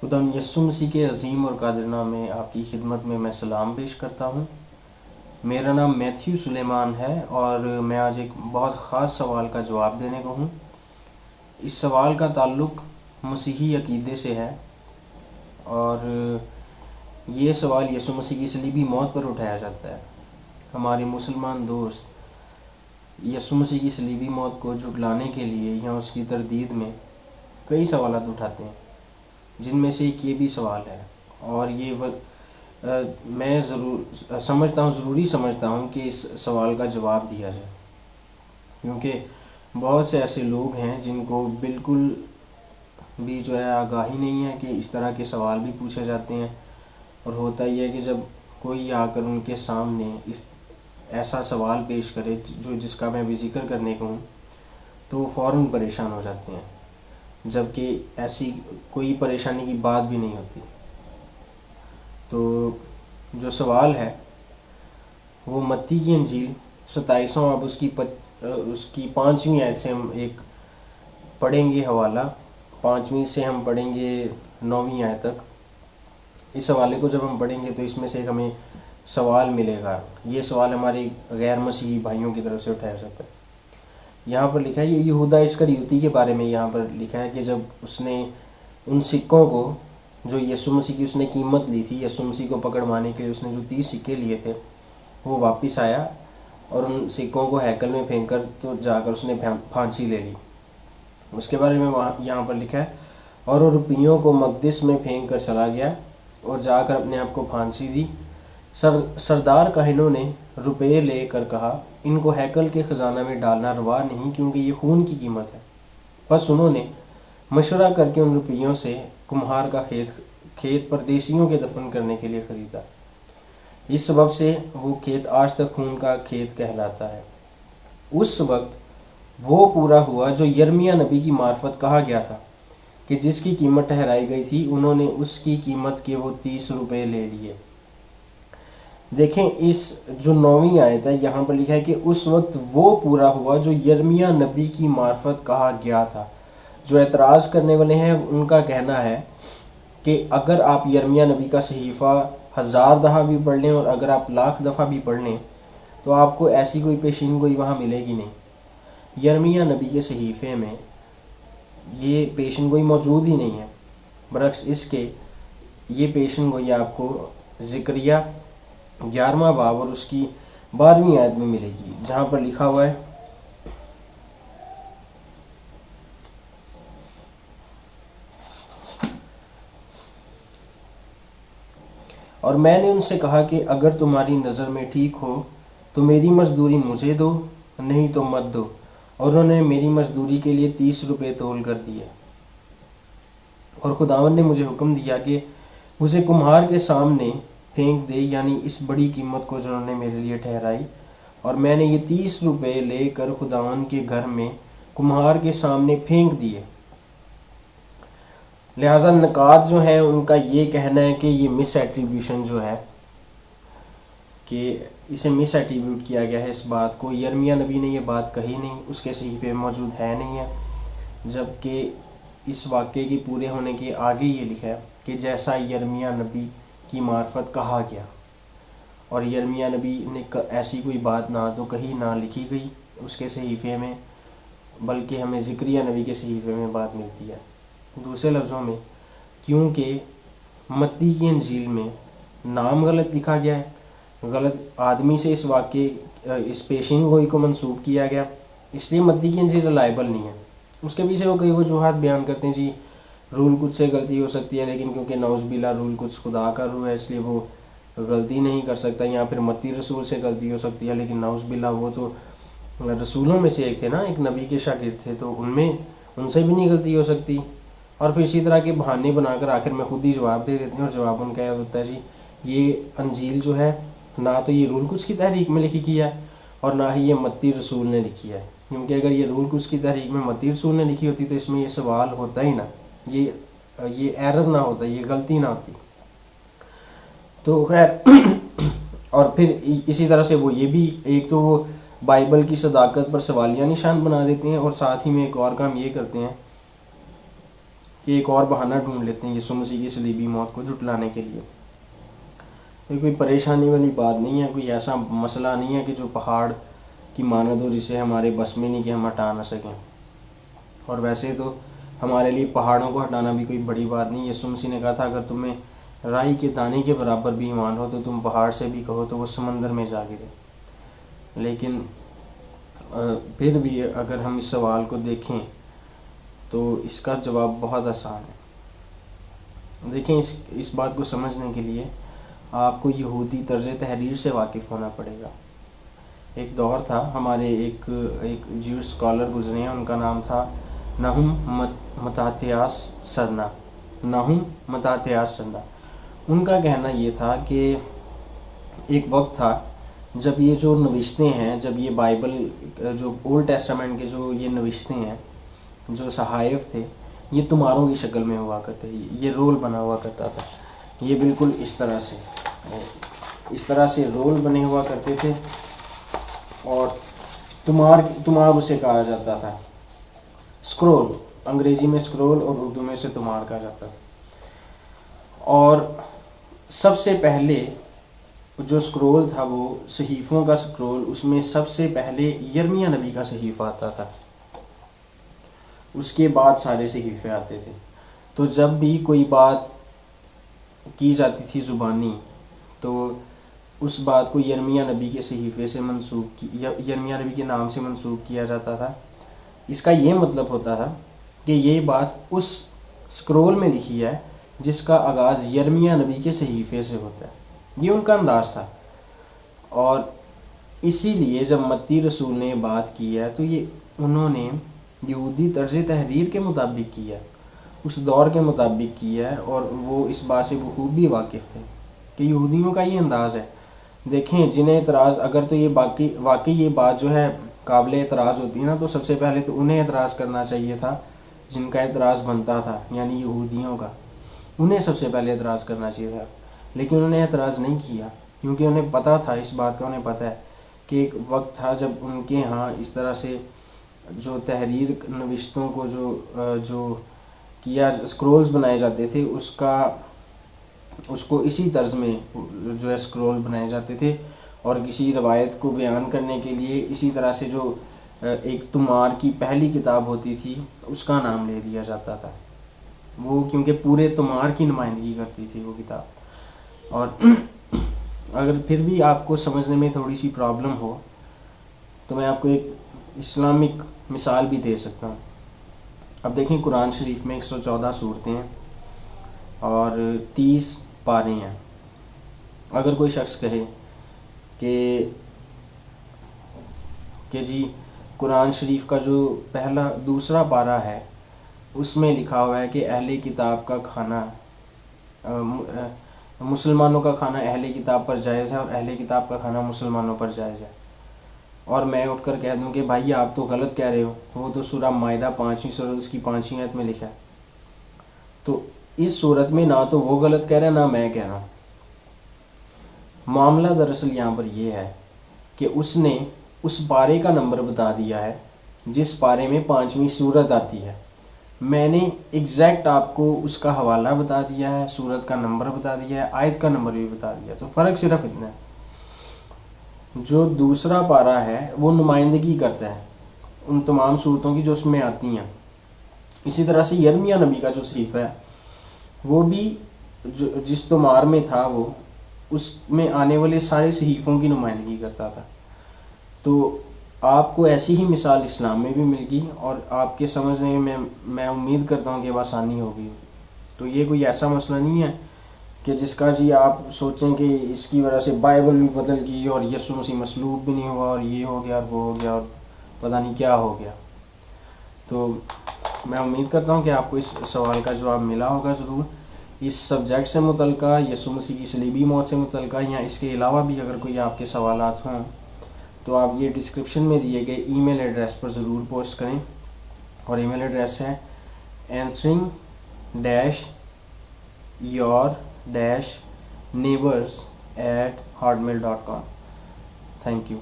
خدا یسوع مسیح کے عظیم اور قادر نام میں آپ کی خدمت میں سلام پیش کرتا ہوں۔ میرا نام میتھیو سلیمان ہے اور میں آج ایک بہت خاص سوال کا جواب دینے کو ہوں۔ اس سوال کا تعلق مسیحی عقیدے سے ہے اور یہ سوال یسوع مسیح کی صلیبی موت پر اٹھایا جاتا ہے۔ ہمارے مسلمان دوست یسوع مسیح کی صلیبی موت کو جھٹلانے کے لیے یا اس کی تردید میں کئی سوالات اٹھاتے ہیں، جن میں سے ایک یہ بھی سوال ہے، اور یہ میں ضروری سمجھتا ہوں کہ اس سوال کا جواب دیا جائے، کیونکہ بہت سے ایسے لوگ ہیں جن کو بالکل بھی آگاہی نہیں ہے کہ اس طرح کے سوال بھی پوچھے جاتے ہیں، اور ہوتا یہ ہے کہ جب کوئی آ کر ان کے سامنے ایسا سوال پیش کرے جس کا میں بھی ذکر کرنے کو ہوں، تو وہ فوراً پریشان ہو جاتے ہیں، جبکہ ایسی کوئی پریشانی کی بات بھی نہیں ہوتی۔ تو جو سوال ہے وہ متی کی انجیل 27واں باب اس کی 5ویں آیت سے ہم ایک پڑھیں گے حوالہ، 5ویں سے ہم پڑھیں گے 9ویں آیت تک۔ اس حوالے کو جب ہم پڑھیں گے تو اس میں سے ہمیں سوال ملے گا۔ یہ سوال ہمارے غیر مسیحی بھائیوں کی طرف سے اٹھایا جاتا ہے۔ یہاں پر لکھا ہے، یہ یہودا اسکریوتی کے بارے میں یہاں پر لکھا ہے کہ جب اس نے ان سکوں کو جو یسوع مسیح کی اس نے قیمت لی تھی، یسوع مسیح کو پکڑوانے کے لیے اس نے جو 30 سکے لیے تھے، وہ واپس آیا اور ان سکوں کو ہیکل میں پھینک کر تو جا کر اس نے پھانسی لے لی۔ اس کے بارے میں یہاں پر لکھا ہے، اور وہ روپیوں کو مقدس میں پھینک کر چلا گیا اور جا کر اپنے آپ کو پھانسی دی۔ سردار کاہنوں نے روپے لے کر کہا، ان کو ہیکل کے خزانہ میں ڈالنا روا نہیں، کیونکہ یہ خون کی قیمت ہے۔ بس انہوں نے مشورہ کر کے ان روپیوں سے کمہار کا کھیت پردیسیوں کے دفن کرنے کے لیے خریدا۔ اس سبب سے وہ کھیت آج تک خون کا کھیت کہلاتا ہے۔ اس وقت وہ پورا ہوا جو یرمیاہ نبی کی معرفت کہا گیا تھا کہ جس کی قیمت ٹھہرائی گئی تھی، انہوں نے اس کی قیمت کے وہ 30 روپے لے لیے۔ دیکھیں، اس جو 9ویں آیت ہے یہاں پر لکھا ہے کہ اس وقت وہ پورا ہوا جو یرمیاہ نبی کی معرفت کہا گیا تھا۔ جو اعتراض کرنے والے ہیں ان کا کہنا ہے کہ اگر آپ یرمیاہ نبی کا صحیفہ 1000 دفعہ بھی پڑھ لیں اور اگر آپ 1,00,000 دفعہ بھی پڑھ لیں تو آپ کو ایسی کوئی پیشین گوئی وہاں ملے گی نہیں۔ یرمیاہ نبی کے صحیفے میں یہ پیشین گوئی موجود ہی نہیں ہے، برعکس اس کے یہ پیشین گوئی آپ کو زکریا 11واں باب اور اس کی 12ویں آیت میں ملے گی، جہاں پر لکھا ہوا ہے، اور میں نے ان سے کہا کہ اگر تمہاری نظر میں ٹھیک ہو تو میری مزدوری مجھے دو، نہیں تو مت دو۔ اور انہوں نے میری مزدوری کے لیے 30 روپے تول کر دیے۔ اور خداوند نے مجھے حکم دیا کہ اسے کمہار کے سامنے پھینک دے، یعنی اس بڑی قیمت کو جو انہوں نے میرے لیے ٹھہرائی۔ اور میں نے یہ 30 روپے لے کر خداوند کے گھر میں کمہار کے سامنے پھینک دیے۔ لہٰذا نقاد جو ہیں ان کا یہ کہنا ہے کہ یہ مس ایٹریبیوشن جو ہے، کہ اسے مس ایٹریبیوٹ کیا گیا ہے اس بات کو۔ یرمیاہ نبی نے یہ بات کہی نہیں، اس کے صحیفے میں موجود ہے نہیں ہے، جبکہ اس واقعے کے پورے ہونے کے آگے یہ لکھا ہے کہ جیسا یرمیاہ نبی کی معرفت کہا گیا، اور یرمیاہ نبی نے ایسی کوئی بات نہ تو کہی نہ لکھی گئی اس کے صحیفے میں، بلکہ ہمیں زکریا نبی کے صحیفے میں بات ملتی ہے۔ دوسرے لفظوں میں، کیونکہ متی کی انجیل میں نام غلط لکھا گیا ہے، غلط آدمی سے اس پیشین گوئی کو منسوب کیا گیا، اس لیے متی کی انجیل ریلائبل نہیں ہے۔ اس کے پیچھے وہ کئی وجوہات بیان کرتے ہیں، جی رول کچھ سے غلطی ہو سکتی ہے، لیکن کیونکہ نعوذ باللہ رول کچھ خدا کا روح ہے اس لیے وہ غلطی نہیں کر سکتا، یا پھر متی رسول سے غلطی ہو سکتی ہے، لیکن نعوذ باللہ وہ تو رسولوں میں سے ایک تھے نا، ایک نبی کے شاگرد تھے، تو ان سے بھی نہیں غلطی ہو سکتی۔ اور پھر اسی طرح کے بہانے بنا کر آخر میں خود ہی جواب دے دیتے ہیں، اور جواب ان کا یہ ہوتا ہے، جی یہ انجیل جو ہے نہ تو یہ رول کچھ کی تحریک میں لکھی گیا ہے اور نہ ہی یہ متی رسول نے لکھی ہے، کیونکہ اگر یہ رول کچھ کی تحریک میں متی رسول نے لکھی ہوتی تو اس میں یہ سوال ہوتا ہی نہ، یہ ایرر نہ ہوتا، یہ غلطی نہ ہوتی۔ تو خیر اور پھر اسی طرح سے وہ یہ بھی ایک تو وہ بائبل کی صداقت پر سوالیہ نشان بنا دیتے ہیں، اور ساتھ ہی میں ایک اور کام یہ کرتے ہیں کہ ایک اور بہانہ ڈھونڈ لیتے ہیں یسوع مسیح کی صلیبی موت کو جھٹلانے کے لیے۔ یہ کوئی پریشانی والی بات نہیں ہے، کوئی ایسا مسئلہ نہیں ہے کہ جو پہاڑ کی مانند ہو جسے ہمارے بس میں نہیں کہ ہم ہٹا نہ سکیں۔ اور ویسے تو ہمارے لیے پہاڑوں کو ہٹانا بھی کوئی بڑی بات نہیں۔ یسوع مسیح نے کہا تھا اگر تمہیں رائی کے دانے کے برابر بھی ایمان ہو تو تم پہاڑ سے بھی کہو تو وہ سمندر میں جا گرے۔ لیکن پھر بھی اگر ہم اس سوال کو دیکھیں تو اس کا جواب بہت آسان ہے۔ دیکھیں اس بات کو سمجھنے کے لیے آپ کو یہودی طرز تحریر سے واقف ہونا پڑے گا۔ ایک دور تھا، ہمارے ایک جیوش اسکالر گزرے ہیں، ان کا نام تھا نہوم متاتیاس سرنا۔ ان کا کہنا یہ تھا کہ ایک وقت تھا جب یہ جو نوشتیں ہیں، جب یہ بائبل جو اولڈ ٹیسٹامنٹ کے جو یہ نوشتیں ہیں، جو صحائف تھے، یہ تمہاروں کی شکل میں ہوا کرتے، یہ رول بنا ہوا کرتا تھا۔ یہ بالکل اس طرح سے رول بنے ہوا کرتے تھے، اور تمہار اسے کہا جاتا تھا، اسکرول، انگریزی میں اسکرول اور اردو میں اسے تمہار کہا جاتا تھا۔ اور سب سے پہلے جو اسکرول تھا وہ صحیفوں کا اسکرول، اس میں سب سے پہلے یرمیہ نبی کا صحیفہ آتا تھا، اس کے بعد سارے صحیفے آتے تھے۔ تو جب بھی کوئی بات کی جاتی تھی زبانی تو اس بات کو یرمیہ نبی کے صحیفے سے یرمیہ نبی کے نام سے منسوب کیا جاتا تھا۔ اس کا یہ مطلب ہوتا تھا کہ یہ بات اس اسکرول میں لکھی ہے جس کا آغاز یرمیہ نبی کے صحیفے سے ہوتا ہے۔ یہ ان کا انداز تھا، اور اسی لیے جب متی رسول نے بات کی ہے تو یہ انہوں نے یہودی طرز تحریر کے مطابق کی ہے، اس دور کے مطابق کی ہے، اور وہ اس بات سے بخوبی بھی واقف تھے کہ یہودیوں کا یہ انداز ہے۔ دیکھیں جنہیں اعتراض، اگر تو یہ واقعی یہ بات جو ہے قابل اعتراض ہوتی ہے نا، تو سب سے پہلے تو انہیں اعتراض کرنا چاہیے تھا جن کا اعتراض بنتا تھا، یعنی یہودیوں کا، انہیں سب سے پہلے اعتراض کرنا چاہیے تھا۔ لیکن انہوں نے اعتراض نہیں کیا، کیونکہ انہیں پتہ تھا، اس بات کا انہیں پتہ ہے کہ ایک وقت تھا جب ان کے ہاں اس طرح سے جو تحریر نوشتوں کو جو کیا اسکرولز بنائے جاتے تھے، اس کو اسی طرز میں جو ہے اسکرول بنائے جاتے تھے، اور کسی روایت کو بیان کرنے کے لیے اسی طرح سے جو ایک تمہار کی پہلی کتاب ہوتی تھی اس کا نام لے دیا جاتا تھا، وہ کیونکہ پورے تمہار کی نمائندگی کرتی تھی وہ کتاب۔ اور اگر پھر بھی آپ کو سمجھنے میں تھوڑی سی پرابلم ہو تو میں آپ کو ایک اسلامک مثال بھی دے سکتا ہوں۔ اب دیکھیں قرآن شریف میں 114 صورتیں ہیں اور 30 پارے ہیں۔ اگر کوئی شخص کہے کہ جی قرآن شریف کا جو دوسرا پارہ ہے اس میں لکھا ہوا ہے کہ اہل کتاب کا کھانا، مسلمانوں کا کھانا اہل کتاب پر جائز ہے اور اہل کتاب کا کھانا مسلمانوں پر جائز ہے، اور میں اٹھ کر کہہ دوں کہ بھائی آپ تو غلط کہہ رہے ہو، وہ تو سورہ مائدہ 5ویں سورہ اس کی 5ویں آیت میں لکھا ہے۔ تو اس صورت میں نہ تو وہ غلط کہہ رہا ہے نہ میں کہہ رہا ہوں۔ معاملہ دراصل یہاں پر یہ ہے کہ اس نے اس پارے کا نمبر بتا دیا ہے جس پارے میں 5ویں سورت آتی ہے، میں نے ایگزیکٹ آپ کو اس کا حوالہ بتا دیا ہے، سورت کا نمبر بتا دیا ہے، آیت کا نمبر بھی بتا دیا، تو فرق صرف اتنا ہے۔ جو دوسرا پارہ ہے وہ نمائندگی کرتا ہے ان تمام صورتوں کی جو اس میں آتی ہیں۔ اسی طرح سے یرمیہ نبی کا جو صحیفہ ہے وہ بھی جس تمہار میں تھا وہ اس میں آنے والے سارے صحیفوں کی نمائندگی کرتا تھا۔ تو آپ کو ایسی ہی مثال اسلام میں بھی مل گئی، اور آپ کے سمجھنے میں امید کرتا ہوں کہ وہ آسانی ہوگی۔ تو یہ کوئی ایسا مسئلہ نہیں ہے کہ جس کا جی آپ سوچیں کہ اس کی وجہ سے بائبل بھی بدل گئی اور یسوع مسیح مصلوب بھی نہیں ہوا اور یہ ہو گیا اور وہ ہو گیا اور پتہ نہیں کیا ہو گیا۔ تو میں امید کرتا ہوں کہ آپ کو اس سوال کا جواب ملا ہوگا ضرور۔ اس سبجیکٹ سے متعلقہ، یسوع مسیح کی صلیبی موت سے متعلقہ، یا اس کے علاوہ بھی اگر کوئی آپ کے سوالات ہوں تو آپ یہ ڈسکرپشن میں دیے گئے ای میل ایڈریس پر ضرور پوسٹ کریں، اور ای میل ایڈریس ہے answering-your-neighbors@hotmail.com۔ Thank you.